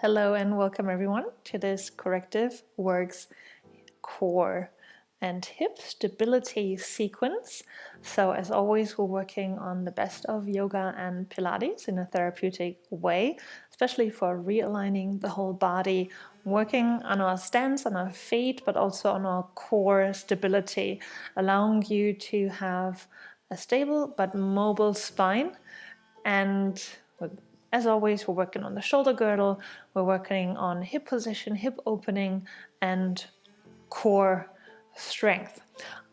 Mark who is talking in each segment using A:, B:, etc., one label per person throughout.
A: Hello and welcome everyone to this Corrective Works core and hip stability sequence. So as always, we're working on the best of yoga and Pilates in a therapeutic way, especially for realigning the whole body, working on our stance, on our feet, but also on our core stability, allowing you to have a stable but mobile spine. And as always, we're working on the shoulder girdle, we're working on hip position, hip opening, and core strength.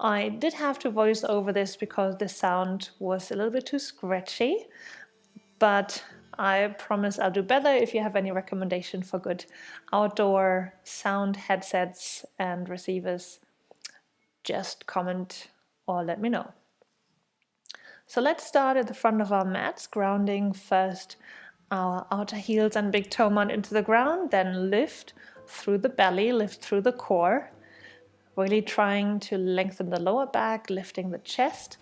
A: I did have to voice over this because the sound was a little bit too scratchy, but I promise I'll do better. If you have any recommendation for good outdoor sound headsets and receivers, just comment or let me know. So let's start at the front of our mats, grounding first our outer heels and big toe mount into the ground, then lift through the belly, lift through the core, really trying to lengthen the lower back, lifting the chest,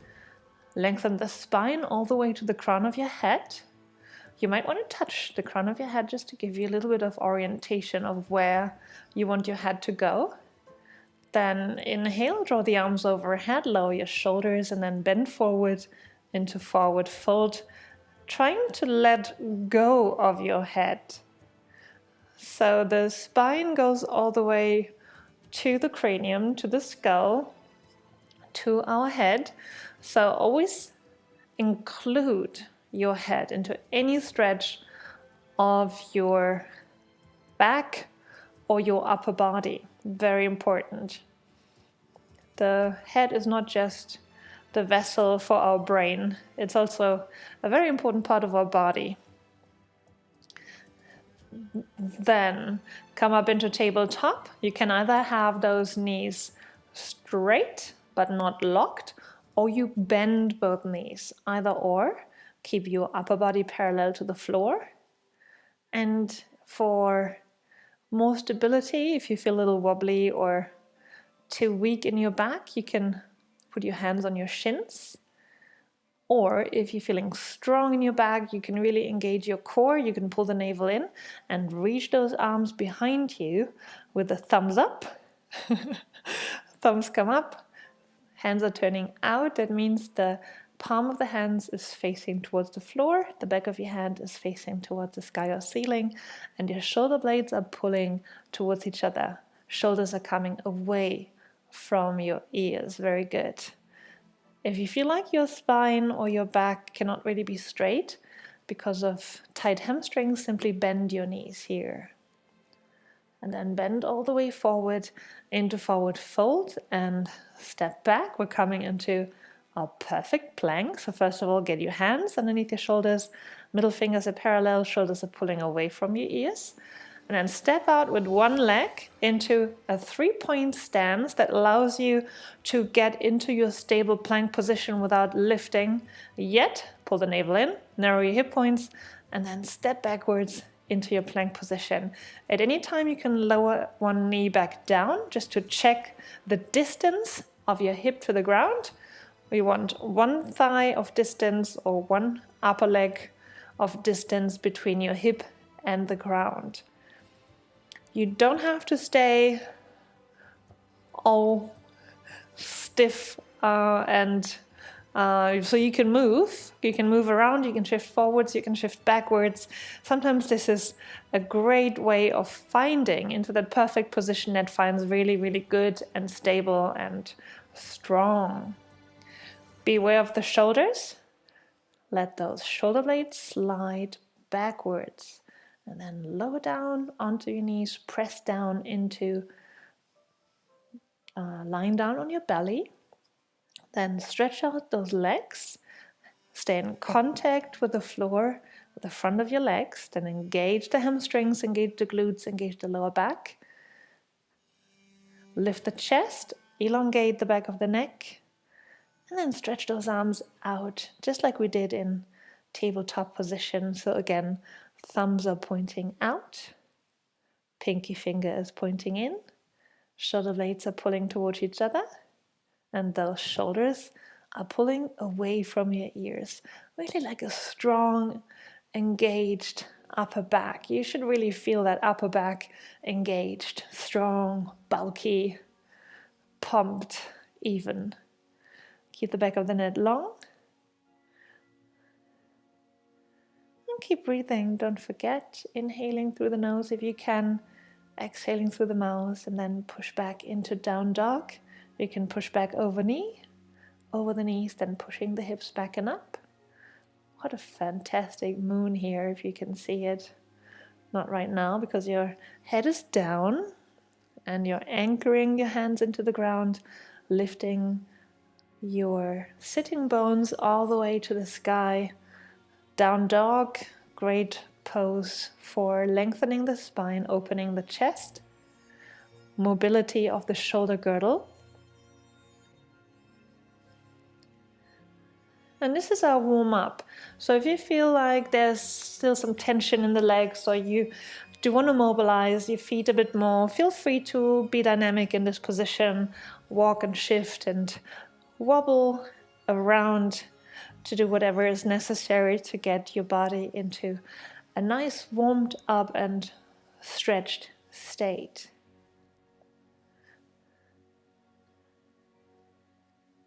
A: lengthen the spine all the way to the crown of your head. You might want to touch the crown of your head just to give you a little bit of orientation of where you want your head to go. Then inhale, draw the arms overhead, lower your shoulders, and then bend forward into forward fold, trying to let go of your head. So the spine goes all the way to the cranium, to the skull, to our head. So always include your head into any stretch of your back or your upper body. Very important. The head is not just the vessel for our brain. It's also a very important part of our body. Then come up into tabletop. You can either have those knees straight but not locked, or you bend both knees, either or. Keep your upper body parallel to the floor. And for more stability, if you feel a little wobbly or too weak in your back, you can put your hands on your shins. Or if you're feeling strong in your back, you can really engage your core. You can pull the navel in and reach those arms behind you with the thumbs up. Thumbs come up, hands are turning out. That means the palm of the hands is facing towards the floor, the back of your hand is facing towards the sky or ceiling, and your shoulder blades are pulling towards each other. Shoulders are coming away from your ears. Very good. If you feel like your spine or your back cannot really be straight because of tight hamstrings, simply bend your knees here. And then bend all the way forward into forward fold and step back. We're coming into a perfect plank. So first of all, get your hands underneath your shoulders, middle fingers are parallel, shoulders are pulling away from your ears. And then step out with one leg into a 3-point stance that allows you to get into your stable plank position without lifting yet. Pull the navel in, narrow your hip points, and then step backwards into your plank position. At any time you can lower one knee back down just to check the distance of your hip to the ground. We want one thigh of distance or one upper leg of distance between your hip and the ground. You don't have to stay all stiff so you can move. You can move around, you can shift forwards, you can shift backwards. Sometimes this is a great way of finding into that perfect position that finds really, really good and stable and strong. Beware of the shoulders. Let those shoulder blades slide backwards. And then lower down onto your knees, press down into lying down on your belly. Then stretch out those legs. Stay in contact with the floor, with the front of your legs. Then engage the hamstrings, engage the glutes, engage the lower back. Lift the chest, elongate the back of the neck. And then stretch those arms out, just like we did in tabletop position. So again, thumbs are pointing out, pinky finger is pointing in, shoulder blades are pulling towards each other, and those shoulders are pulling away from your ears. Really like a strong, engaged upper back. You should really feel that upper back engaged, strong, bulky, pumped even. Keep the back of the neck long. And keep breathing. Don't forget, inhaling through the nose if you can, exhaling through the mouth, and then push back into down dog. You can push back over the knees, then pushing the hips back and up. What a fantastic moon here, if you can see it. Not right now because your head is down and you're anchoring your hands into the ground, lifting your sitting bones all the way to the sky. Down dog, great pose for lengthening the spine, opening the chest, mobility of the shoulder girdle. And this is our warm up. So if you feel like there's still some tension in the legs, or you do want to mobilize your feet a bit more, feel free to be dynamic in this position, walk and shift and wobble around to do whatever is necessary to get your body into a nice warmed up and stretched state.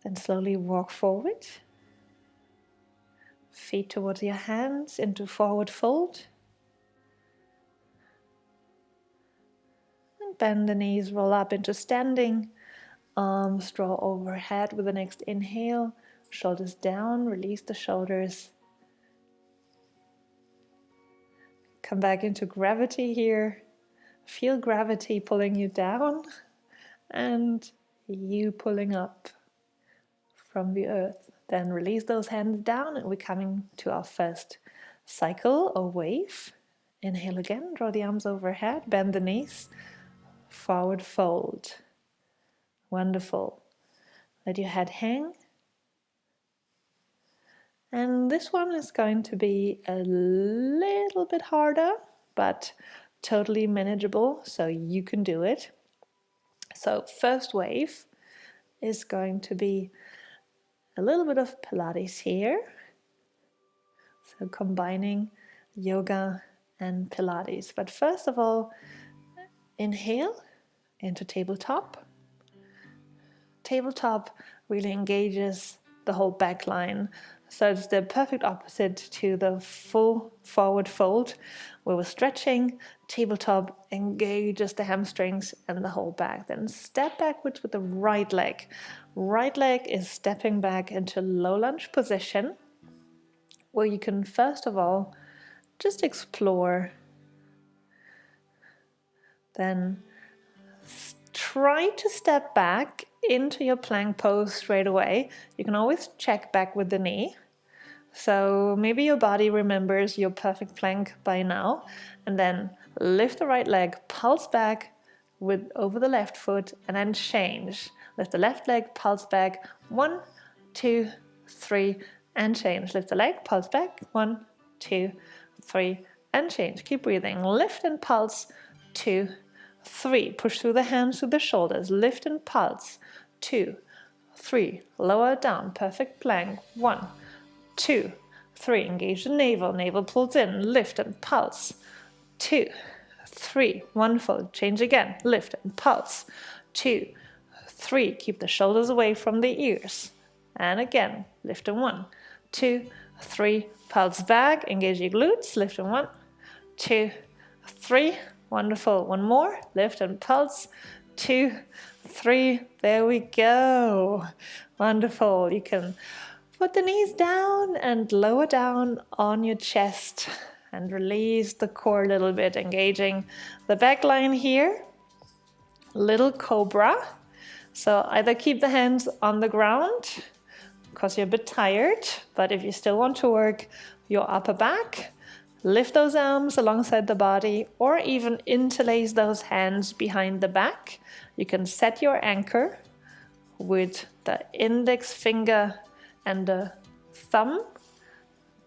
A: Then slowly walk forward. Feet towards your hands into forward fold. And bend the knees, roll up into standing. Arms draw overhead with the next inhale. Shoulders down, release the shoulders. Come back into gravity here. Feel gravity pulling you down and you pulling up from the earth. Then release those hands down and we're coming to our first cycle or wave. Inhale again, draw the arms overhead, bend the knees, forward fold. Wonderful. Let your head hang. And this one is going to be a little bit harder, but totally manageable, so you can do it. So first wave is going to be a little bit of Pilates here. So combining yoga and Pilates. But first of all, inhale into tabletop. Tabletop really engages the whole back line. So it's the perfect opposite to the full forward fold where we're stretching. Tabletop engages the hamstrings and the whole back. Then step backwards with the right leg. Right leg is stepping back into low lunge position where you can first of all just explore. Then try to step back into your plank pose straight away. You can always check back with the knee. So maybe your body remembers your perfect plank by now, and then lift the right leg, pulse back with over the left foot, and then change. Lift the left leg, pulse back, 1, 2, 3, and change. Lift the leg, pulse back, 1, 2, 3, and change. Keep breathing. Lift and pulse, 2, 3. Push through the hands, through the shoulders. Lift and pulse, 2, 3. Lower down. Perfect plank. 1, 2, 3. Engage the navel. Navel pulls in. Lift and pulse. 2, 3. Wonderful. Change again. Lift and pulse. 2, 3. Keep the shoulders away from the ears. And again. Lift in 1, 2, 3. Pulse back. Engage your glutes. Lift in 1, 2, 3. Wonderful. One more. Lift and pulse. 2, 3. There we go. Wonderful. You can put the knees down and lower down on your chest and release the core a little bit, engaging the back line here. Little Cobra. So either keep the hands on the ground because you're a bit tired, but if you still want to work your upper back, lift those arms alongside the body, or even interlace those hands behind the back. You can set your anchor with the index finger and the thumb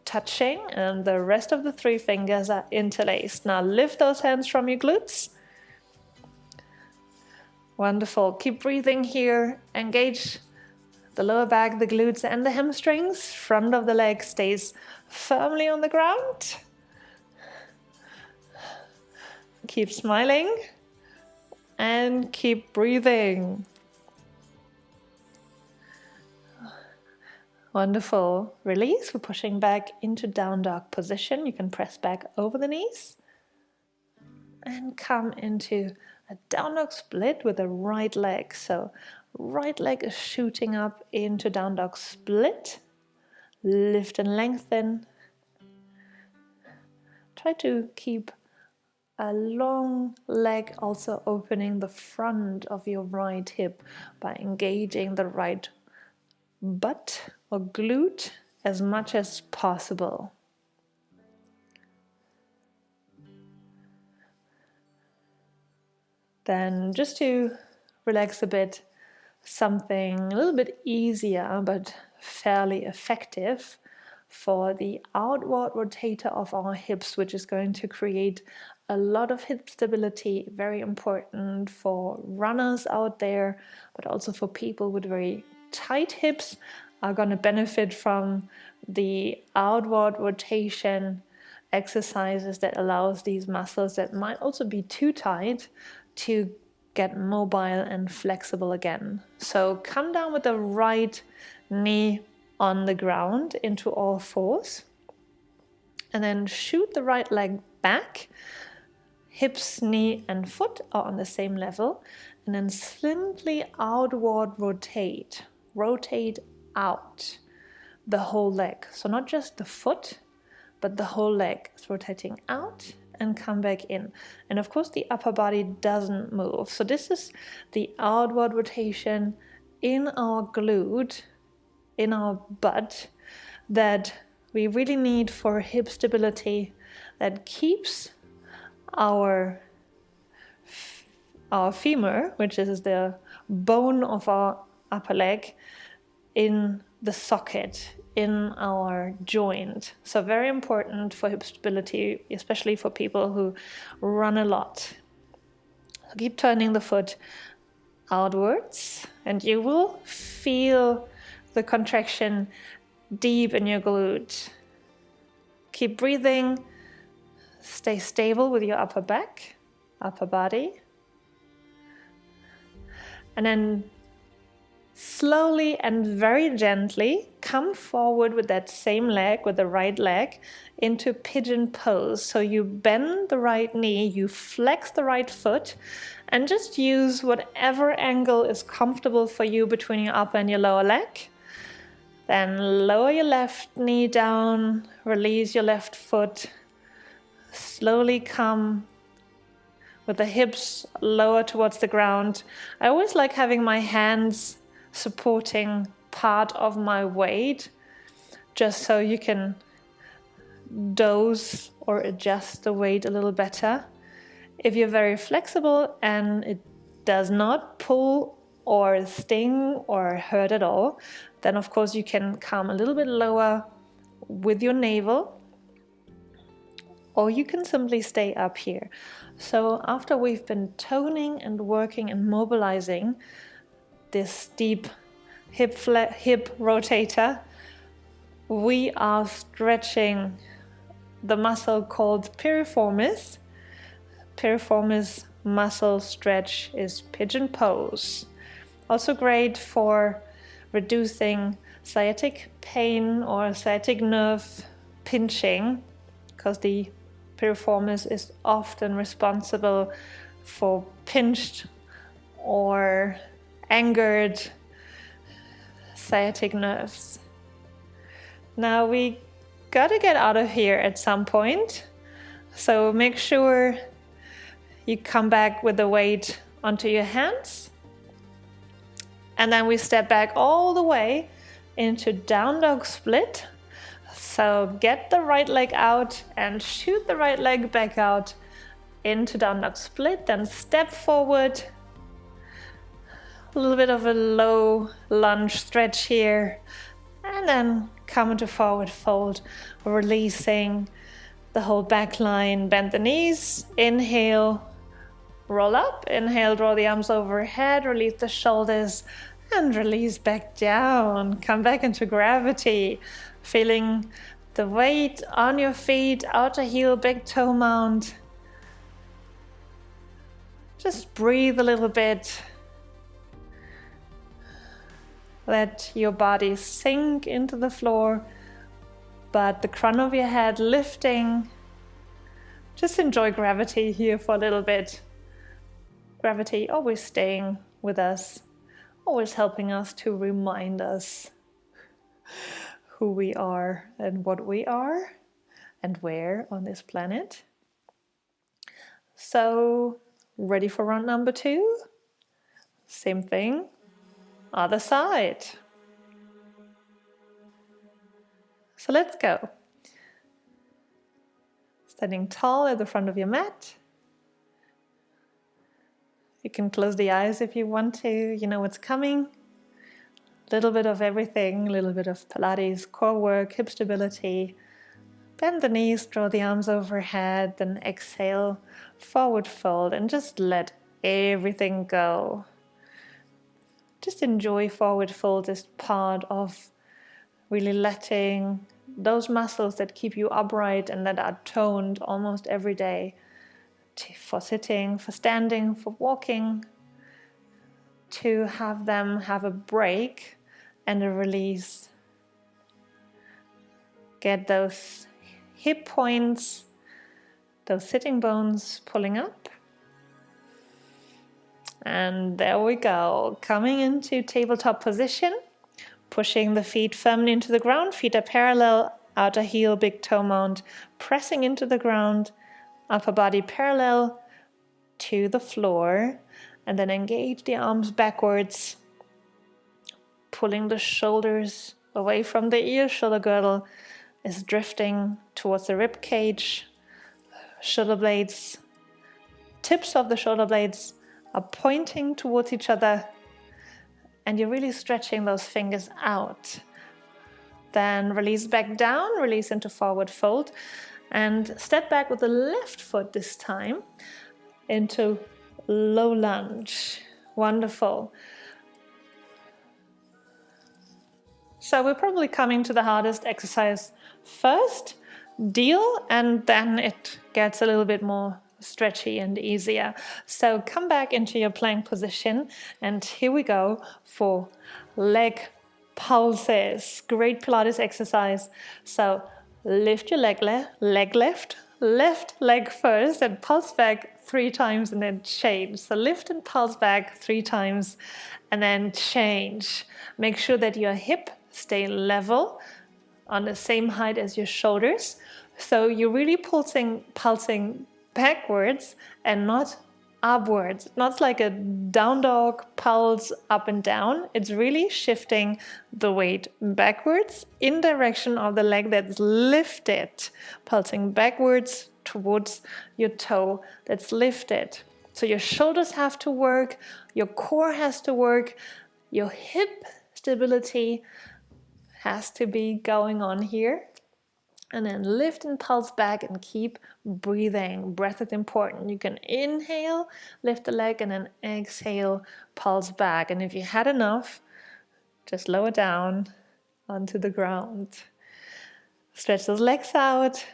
A: touching, and the rest of the 3 fingers are interlaced. Now lift those hands from your glutes. Wonderful. Keep breathing here. Engage the lower back, the glutes, and the hamstrings. Front of the leg stays firmly on the ground. Keep smiling and keep breathing. Wonderful. Release. We're pushing back into down dog position. You can press back over the knees and come into a down dog split with the right leg. So right leg is shooting up into down dog split. Lift and lengthen. Try to keep a long leg also opening the front of your right hip by engaging the right butt or glute as much as possible. Then just to relax a bit, something a little bit easier but fairly effective for the outward rotator of our hips, which is going to create a lot of hip stability, very important for runners out there, but also for people with very tight hips are going to benefit from the outward rotation exercises that allows these muscles that might also be too tight to get mobile and flexible again. So come down with the right knee on the ground into all fours, and then shoot the right leg back. Hips, knee and foot are on the same level, and then simply outward rotate. Rotate out the whole leg. So not just the foot, but the whole leg is rotating out and come back in. And of course the upper body doesn't move. So this is the outward rotation in our glute, in our butt, that we really need for hip stability, that keeps our femur, which is the bone of our upper leg, in the socket, in our joint. So very important for hip stability, especially for people who run a lot. So keep turning the foot outwards, and you will feel the contraction deep in your glute. Keep breathing. Stay stable with your upper back, upper body. And then slowly and very gently come forward with that same leg, with the right leg, into pigeon pose. So you bend the right knee, you flex the right foot, and just use whatever angle is comfortable for you between your upper and your lower leg. Then lower your left knee down, release your left foot. Slowly come with the hips lower towards the ground. I always like having my hands supporting part of my weight, just so you can dose or adjust the weight a little better. If you're very flexible and it does not pull or sting or hurt at all, then of course you can come a little bit lower with your navel, or you can simply stay up here. So after we've been toning and working and mobilizing this deep hip rotator, we are stretching the muscle called Piriformis. Piriformis muscle stretch is Pigeon Pose. Also great for reducing sciatic pain or sciatic nerve pinching, because the Piriformis is often responsible for pinched or angered sciatic nerves. Now we gotta get out of here at some point, so make sure you come back with the weight onto your hands, and then we step back all the way into down dog split. So get the right leg out and shoot the right leg back out into down dog split, then step forward. A little bit of a low lunge stretch here, and then come into forward fold, releasing the whole back line. Bend the knees, inhale, roll up, inhale, draw the arms overhead, release the shoulders, and release back down. Come back into gravity, feeling the weight on your feet, outer heel, big toe mount. Just breathe a little bit. Let your body sink into the floor, but the crown of your head lifting. Just enjoy gravity here for a little bit. Gravity always staying with us, always helping us to remind us who we are and what we are and where on this planet. So, ready for round number 2? Same thing, other side. So let's go. Standing tall at the front of your mat. You can close the eyes if you want to, you know what's coming. A little bit of everything, a little bit of Pilates, core work, hip stability. Bend the knees, draw the arms overhead, then exhale, forward fold, and just let everything go. Just enjoy forward fold as part of really letting those muscles that keep you upright and that are toned almost every day, for sitting, for standing, for walking, to have them have a break and a release. Get those hip points, those sitting bones pulling up. And there we go, coming into tabletop position, pushing the feet firmly into the ground, feet are parallel, outer heel, big toe mount, pressing into the ground, upper body parallel to the floor, and then engage the arms backwards, pulling the shoulders away from the ear. Shoulder girdle is drifting towards the rib cage. Shoulder blades, tips of the shoulder blades are pointing towards each other, and you're really stretching those fingers out. Then release back down, release into forward fold, and step back with the left foot this time into low lunge. Wonderful. So we're probably coming to the hardest exercise first, deal, and then it gets a little bit more stretchy and easier. So come back into your plank position, and here we go for leg pulses. Great Pilates exercise. So lift your leg left leg first, and pulse back 3 times and then change. So lift and pulse back 3 times and then change. Make sure that your hip stay level on the same height as your shoulders. So you're really pulsing backwards and not upwards. Not like a down dog pulse up and down. It's really shifting the weight backwards in direction of the leg that's lifted, pulsing backwards towards your toe that's lifted. So your shoulders have to work, your core has to work, your hip stability has to be going on here. And then lift and pulse back and keep breathing. Breath is important. You can inhale, lift the leg, and then exhale, pulse back. And if you had enough, just lower down onto the ground. Stretch those legs out.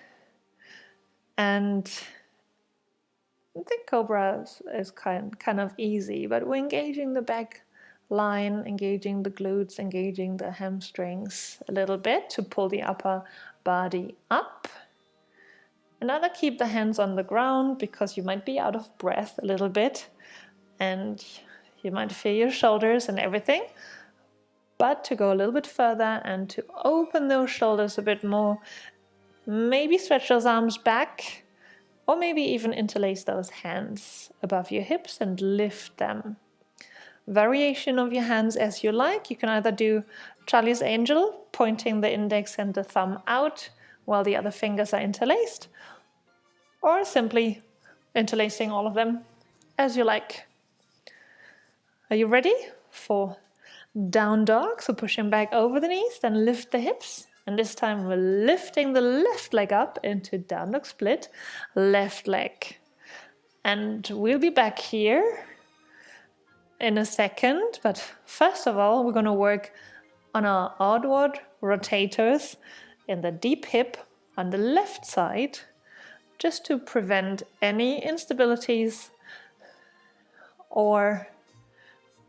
A: And I think Cobra is kind of easy, but we're engaging the back line, engaging the glutes, engaging the hamstrings a little bit to pull the upper body up. And either keep the hands on the ground because you might be out of breath a little bit and you might feel your shoulders and everything, but to go a little bit further and to open those shoulders a bit more, maybe stretch those arms back, or maybe even interlace those hands above your hips and lift them. Variation of your hands as you like. You can either do Charlie's Angel, pointing the index and the thumb out while the other fingers are interlaced, or simply interlacing all of them as you like. Are you ready for down dog? So pushing back over the knees, then lift the hips. And this time we're lifting the left leg up into down dog split, left leg. And we'll be back here in a second, but first of all, we're going to work on our outward rotators in the deep hip on the left side, just to prevent any instabilities or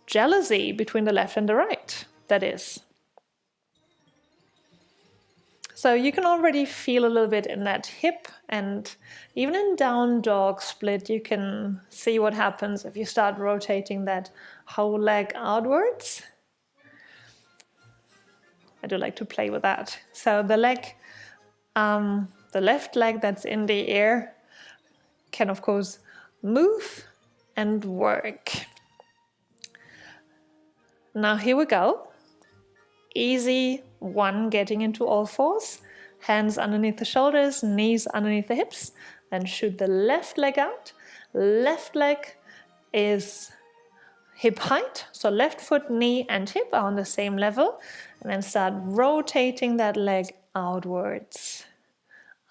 A: jealousy between the left and the right, that is. So you can already feel a little bit in that hip, and even in down dog split, you can see what happens if you start rotating that whole leg outwards. I do like to play with that. So the left leg that's in the air can of course move and work. Now here we go. Easy one, getting into all fours, hands underneath the shoulders, knees underneath the hips, then shoot the left leg out. Left leg is hip height, so left foot, knee and hip are on the same level, and then start rotating that leg outwards.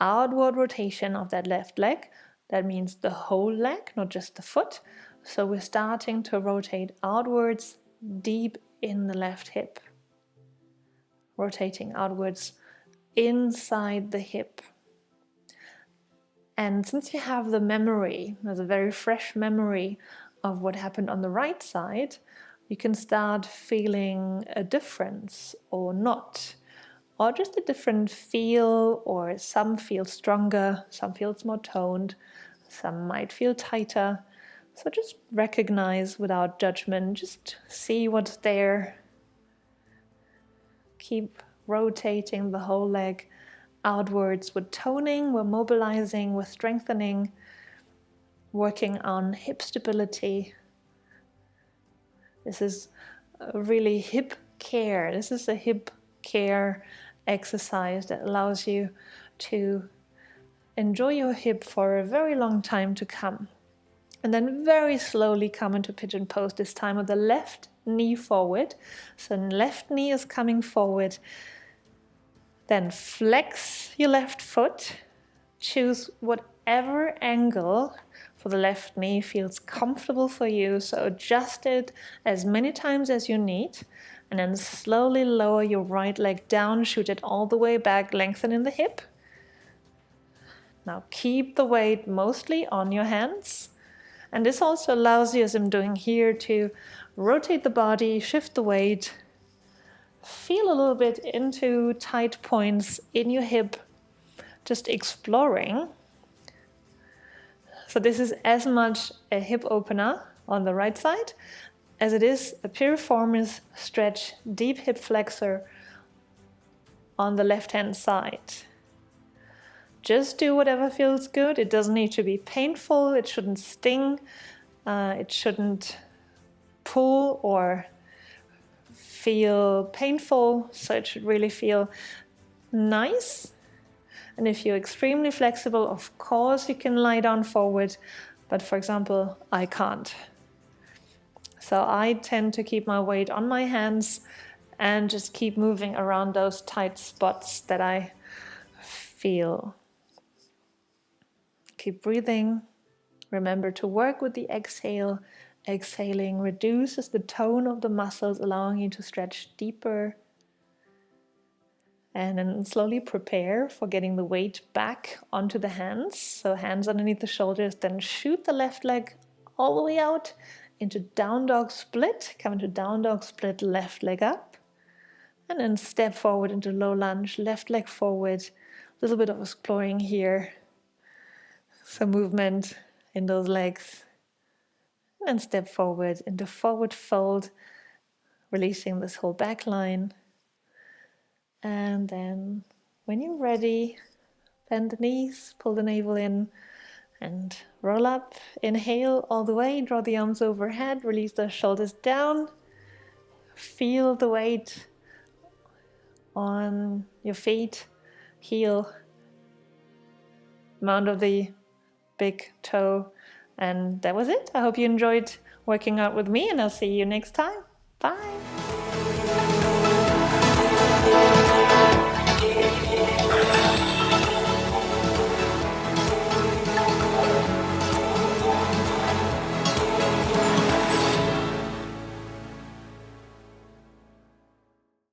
A: Outward rotation of that left leg, that means the whole leg, not just the foot. So we're starting to rotate outwards deep in the left hip. Rotating outwards inside the hip. And since you have the memory, there's a very fresh memory of what happened on the right side, you can start feeling a difference or not, or just a different feel, or some feel stronger, some feels more toned, some might feel tighter. So just recognize without judgment, just see what's there. Keep rotating the whole leg outwards. We're toning, we're mobilizing, we're strengthening, working on hip stability. This is really hip care. This is a hip care exercise that allows you to enjoy your hip for a very long time to come. And then very slowly come into pigeon pose, this time with the left knee forward. So left knee is coming forward. Then flex your left foot. Choose whatever angle for the left knee feels comfortable for you. So adjust it as many times as you need. And then slowly lower your right leg down, shoot it all the way back, lengthening the hip. Now keep the weight mostly on your hands. And this also allows you, as I'm doing here, to rotate the body, shift the weight, feel a little bit into tight points in your hip, just exploring. So this is as much a hip opener on the right side as it is a piriformis stretch, deep hip flexor on the left-hand side. Just do whatever feels good. It doesn't need to be painful. It shouldn't sting. It shouldn't pull or feel painful. So it should really feel nice. And if you're extremely flexible, of course you can lie down forward. But for example, I can't. So I tend to keep my weight on my hands and just keep moving around those tight spots that I feel. Keep breathing. Remember to work with the exhale. Exhaling reduces the tone of the muscles, allowing you to stretch deeper. And then slowly prepare for getting the weight back onto the hands. So hands underneath the shoulders, then shoot the left leg all the way out into down dog split. Come into down dog split, left leg up. And then step forward into low lunge, left leg forward. A little bit of exploring here. Some movement in those legs. And then step forward into forward fold, releasing this whole back line. And then when you're ready, bend the knees, pull the navel in, and roll up. Inhale all the way, draw the arms overhead, release the shoulders down. Feel the weight on your feet, heel, mound of the big toe. And that was it. I hope you enjoyed working out with me, and I'll see you next time. Bye.